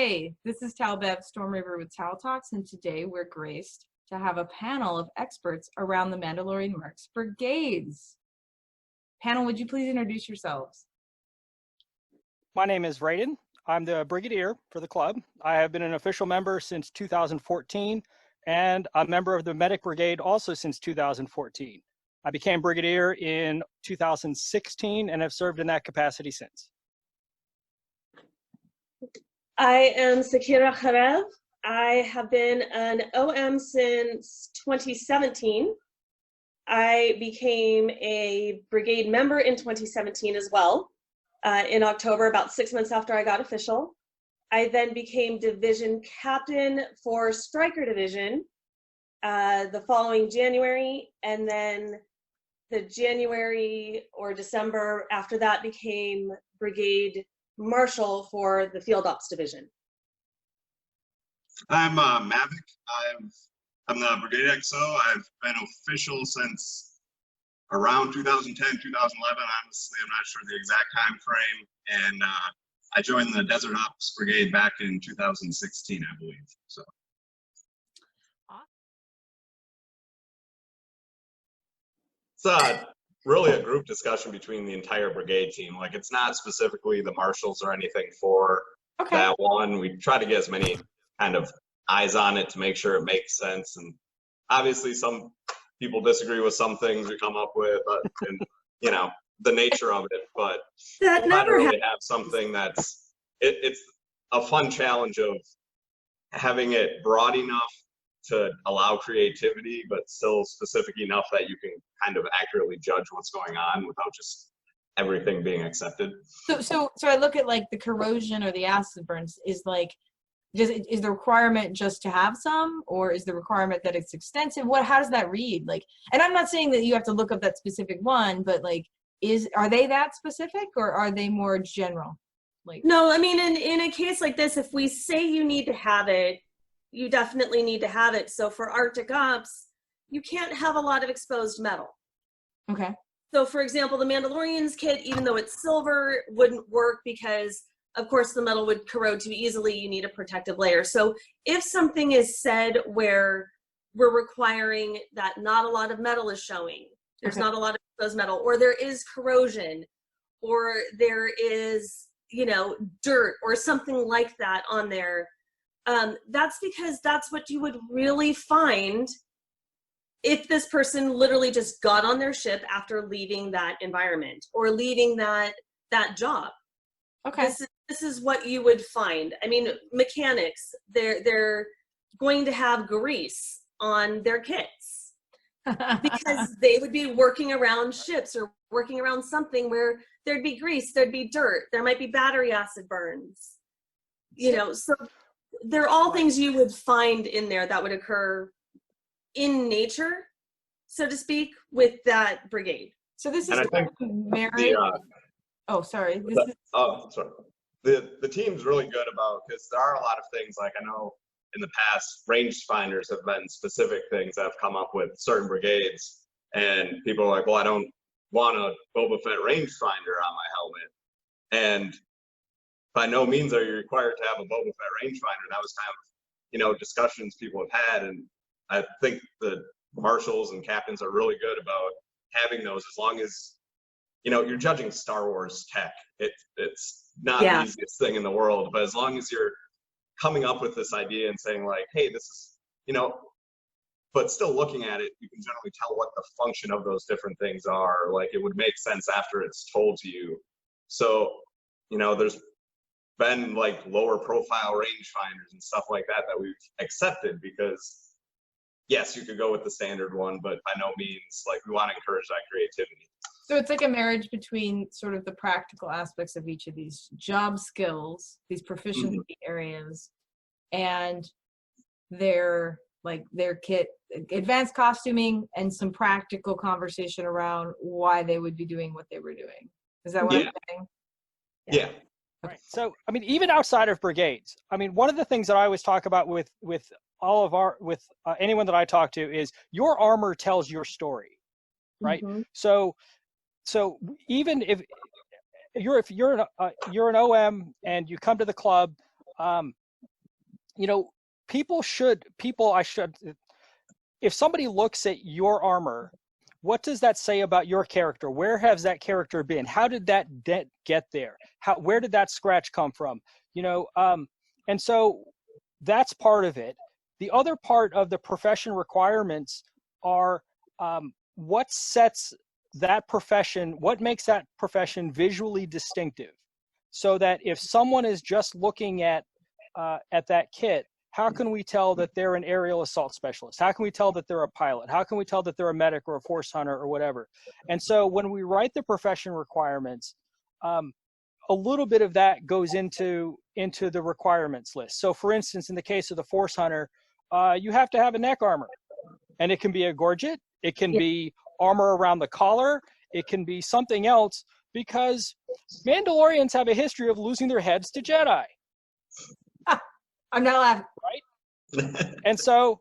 Hey, this is Tal Bev Stormreaver with Tal Talks, and today we're graced to have a panel of experts around the Mandalorian Mercs Brigades. Panel, would you please introduce yourselves? My name is Raiden. I'm the Brigadier for the club. I have been an official member since 2014 and a member of the Medic Brigade also since 2014. I became Brigadier in 2016 and have served in that capacity since. I am Sakira Kharev. I have been an OM since 2017. I became a brigade member in 2017 as well, in October, about 6 months after I got official. I then became division captain for Stryker Division the following January, and then the January or December after that became brigade marshal for the Field Ops Division. I'm Mavic. I'm the Brigade XO. I've been official since around 2010, 2011. Honestly, I'm not sure the exact time frame. And I joined the Desert Ops Brigade back in 2016, I believe. So. It's really a group discussion between the entire brigade team. Like, it's not specifically the marshals or anything for that one. We try to get as many kind of eyes on it to make sure it makes sense. And obviously some people disagree with some things we come up with, and you know, the nature of it, but that never really have something that's, it's a fun challenge of having it broad enough to allow creativity, but still specific enough that you can kind of accurately judge what's going on without just everything being accepted. So I look at like the corrosion or the acid burns is like, is the requirement just to have some, or is the requirement that it's extensive? How does that read? Like, and I'm not saying that you have to look up that specific one, but like, are they that specific or are they more general? Like, no, I mean, in a case like this, if we say you need to have it, you definitely need to have it. So for Arctic Ops, you can't have a lot of exposed metal. Okay. So for example, the Mandalorian's kit, even though it's silver, wouldn't work because of course the metal would corrode too easily. You need a protective layer. So if something is said where we're requiring that not a lot of metal is showing, there's not a lot of exposed metal, or there is corrosion, or there is, you know, dirt or something like that on there, that's because that's what you would really find if this person literally just got on their ship after leaving that environment or leaving that job. Okay. This is what you would find. I mean, mechanics, they're going to have grease on their kits because they would be working around ships or working around something where there'd be grease, there'd be dirt, there might be battery acid burns, you know, so they're all things you would find in there that would occur in nature, so to speak, with that brigade. So this is and I think married. Oh, sorry. Sorry. The team's really good about, because there are a lot of things, like I know in the past, rangefinders have been specific things that have come up with certain brigades, and people are like, well, I don't want a Boba Fett rangefinder on my helmet. And by no means are you required to have a Boba Fett rangefinder. That was kind of, you know, discussions people have had, and I think the marshals and captains are really good about having those, as long as, you know, you're judging Star Wars tech. It's not the easiest thing in the world, but as long as you're coming up with this idea and saying like, hey, this is, you know, but still looking at it, you can generally tell what the function of those different things are. Like, it would make sense after it's told to you. So, you know, there's been like lower profile rangefinders and stuff like that that we've accepted because, yes, you could go with the standard one, but by no means, like, we want to encourage that creativity. So it's like a marriage between sort of the practical aspects of each of these job skills, these proficiency areas, and their kit, advanced costuming, and some practical conversation around why they would be doing what they were doing. Is that what I'm saying? Yeah. Right. So, I mean, even outside of brigades, I mean, one of the things that I always talk about with all of our, with anyone that I talk to is your armor tells your story, right? So even if you're an OM and you come to the club, you know, if somebody looks at your armor, what does that say about your character? Where has that character been? How did that get there? Where did that scratch come from? You know, and so that's part of it. The other part of the profession requirements are what sets that profession, what makes that profession visually distinctive, so that if someone is just looking at that kit, how can we tell that they're an aerial assault specialist? How can we tell that they're a pilot? How can we tell that they're a medic or a force hunter or whatever? And so when we write the profession requirements, a little bit of that goes into the requirements list. So for instance, in the case of the force hunter, you have to have a neck armor, and it can be a gorget, it can be armor around the collar, it can be something else, because Mandalorians have a history of losing their heads to Jedi. I'm not laughing. Right? And so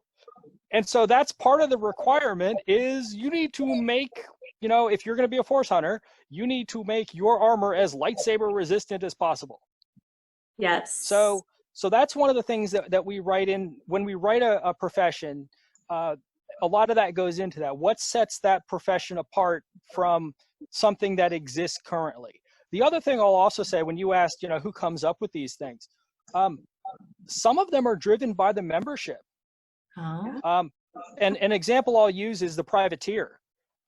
that's part of the requirement is you need to make, you know, if you're going to be a force hunter, you need to make your armor as lightsaber resistant as possible. Yes. So that's one of the things that we write in when we write a profession. A lot of that goes into that. What sets that profession apart from something that exists currently? The other thing I'll also say, when you asked, you know, who comes up with these things, some of them are driven by the membership. Huh? And an example I'll use is the privateer,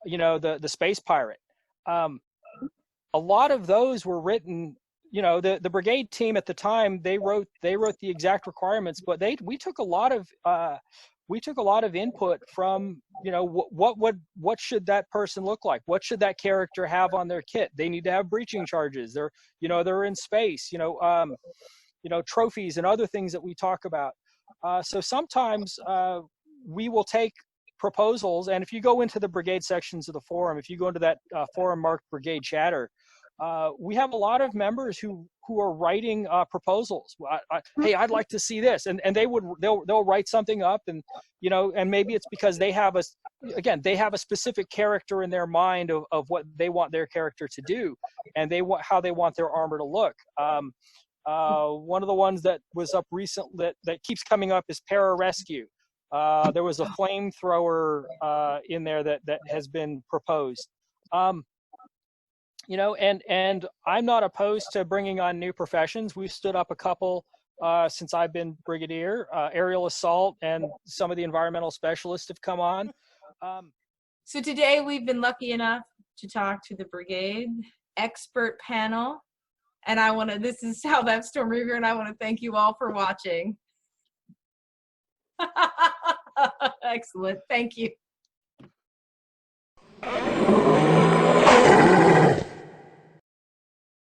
you know, the space pirate. A lot of those were written, you know, the brigade team at the time, they wrote the exact requirements, but we took a lot of input from, you know, what should that person look like? What should that character have on their kit? They need to have breaching charges. They're in space, you know, trophies and other things that we talk about. So sometimes we will take proposals, and if you go into the brigade sections of the forum, if you go into that forum marked Brigade Chatter, we have a lot of members who are writing proposals. Hey, I'd like to see this, and they'll write something up, and you know, and maybe it's because they have a specific character in their mind of what they want their character to do, and how they want their armor to look. One of the ones that was up recent that keeps coming up is pararescue. There was a flamethrower in there that has been proposed. You know, and I'm not opposed to bringing on new professions. We've stood up a couple since I've been brigadier. Aerial assault and some of the environmental specialists have come on. So today we've been lucky enough to talk to the brigade expert panel. And this is Tal Bev Stormreaver, and I want to thank you all for watching. Excellent. Thank you.